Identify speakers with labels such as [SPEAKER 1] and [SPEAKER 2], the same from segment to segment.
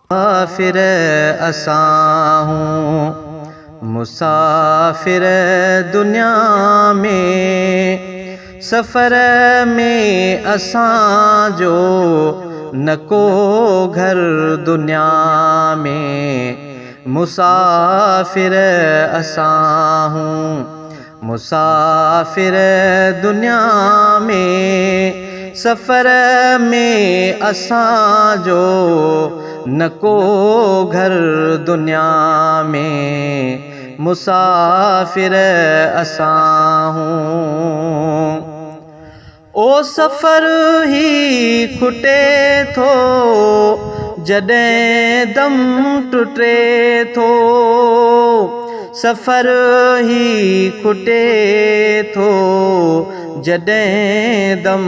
[SPEAKER 1] मुसाफिर असां हूं मुसाफिर दुनिया में सफ़र में असां जो न को घर दुनिया में मुसाफिर असां हूं मुसाफिर दुनिया में सफ़र में असां जो न को घर दुनिया में मुसाफिर असां हूं। ओ सफ़र ही खुटे थो जॾहिं दम टुटे थो सफ़र ही खुटे थो जॾहिं दम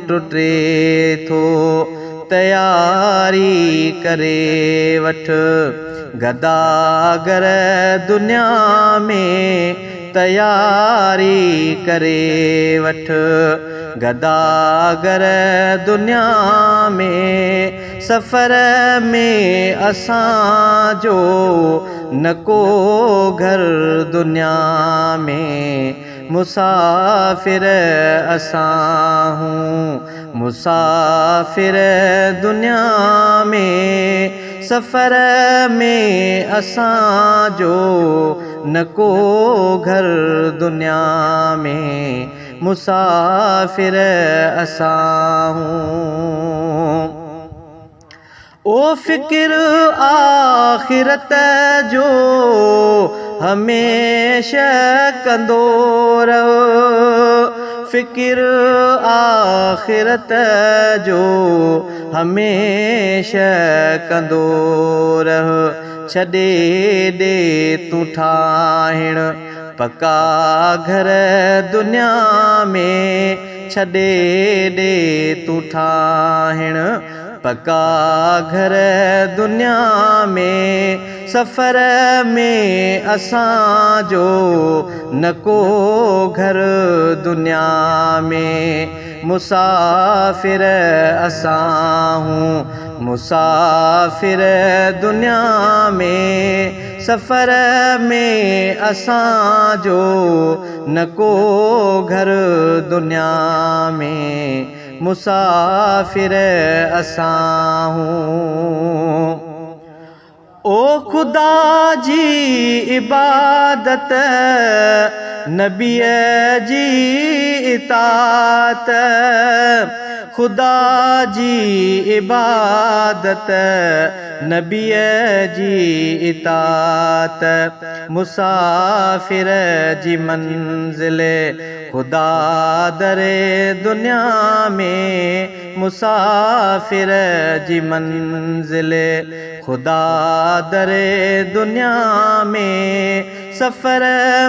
[SPEAKER 1] टुटे थो तयारी करे वठ गदागर दुनिया में तयारी करे वठ गदागर दुनिया में सफ़र में असां जो न को घर दुनिया में मुसाफिर असां हूं मुसाफिर दुनिया में सफ़र में असां जो न को घर दुनिया में मुसाफिर असां हूं। ओ फ़िक्र आख़िरत जो हमेशा कंदो रहो फ़िक्र आख़िरत जो हमेशा कंदो रहो छॾे ॾे तूं ठाहिण पका घर दुनिया में छॾे ॾे तूं ठाहिण पका घर दुनिया में सफ़र में असां जो न को घर दुनिया में मुसाफिर असां हूं मुसाफिर दुनिया में सफ़र में असां जो न को घर दुनिया में मुसाफिर असां हूं। ओ खुदा जी इबादत नबीअ जी इताअत खुदा जी इबादत नबीअ जी इताअत मुसाफिर जी मंज़िल खुदा दरे दुनिया में मुसाफिर जी मंज़िल खुदा दरे दुनिया में सफ़र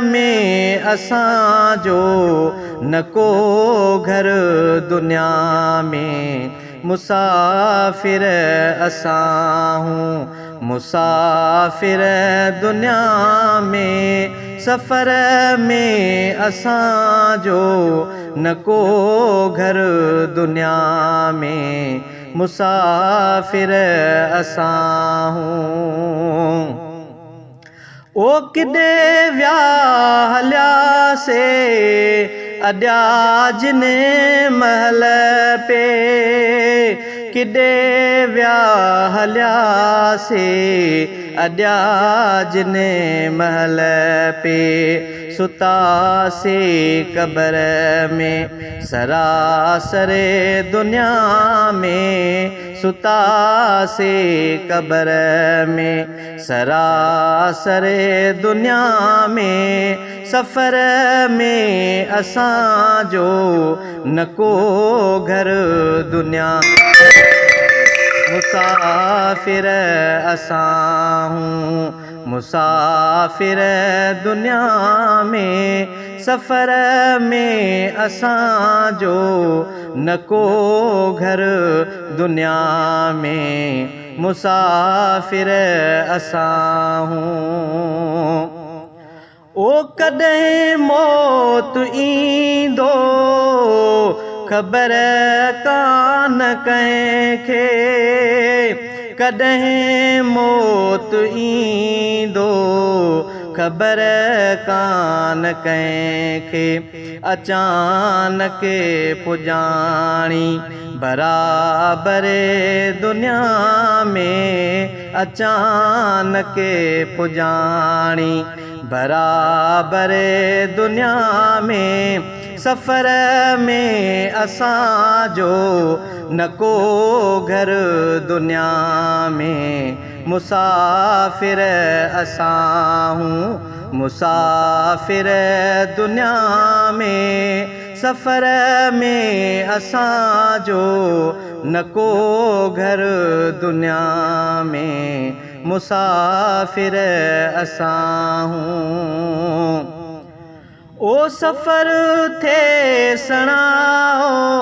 [SPEAKER 1] में असां जो न को घर दुनिया में मुसाफिर असां हूं मुसाफिर दुनिया में सफ़र में असां जो न को घर दुनिया में मुसाफिर असां हूं। ओ किॾे विया हलियासे अॾिया जिन महल पे किॾे विया हलियासे अॾिया जिन महल पे सुतासे कबर में सरासरे दुनिया में सुतासे कबर में सरासरे दुनिया में सफ़र में असां जो न को घर दुनिया मुसाफिर असां हूं मुसाफिर दुनिया में सफ़र में असां जो न को घर दुनिया में मुसाफिर असां हूं। ओ कॾहिं मौत ईंदो ख़बर कान कंहिंखे कॾहिं मौत ईंदो ख़बर कान कंहिंखे अचानक पुॼाणी बराबरि दुनिया में अचानक पुॼाणी बराबरि दुनिया में सफ़र में असांजो न को घर दुनिया में मुसाफ़िर असां हूं मुसाफ़िर दुनिया में सफ़र में असांजो न को घर दुनिया में मुसाफ़िर असां हूं ओ सफ़र थे सणाओ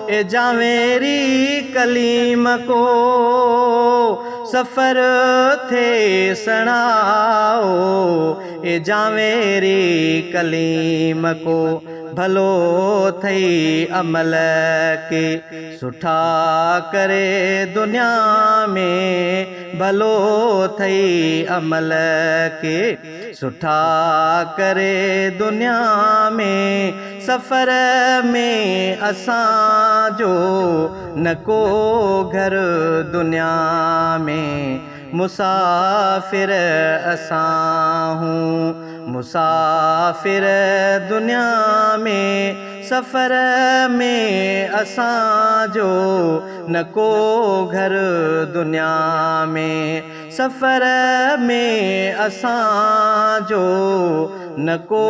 [SPEAKER 1] ए जावेरी कलीम को सफ़र थे सणाओ ए जावेरी कलीम को भलो थई अमल के सुठा करे दुनिया में भलो थई अमल के सुठा करे दुनिया में सफ़र में असांजो न को घर दुनिया में मुसाफ़िर असां हूं मुसाफ़िर दुनिया में सफ़र में असांजो न को घर दुनिया में सफ़र में असांजो न को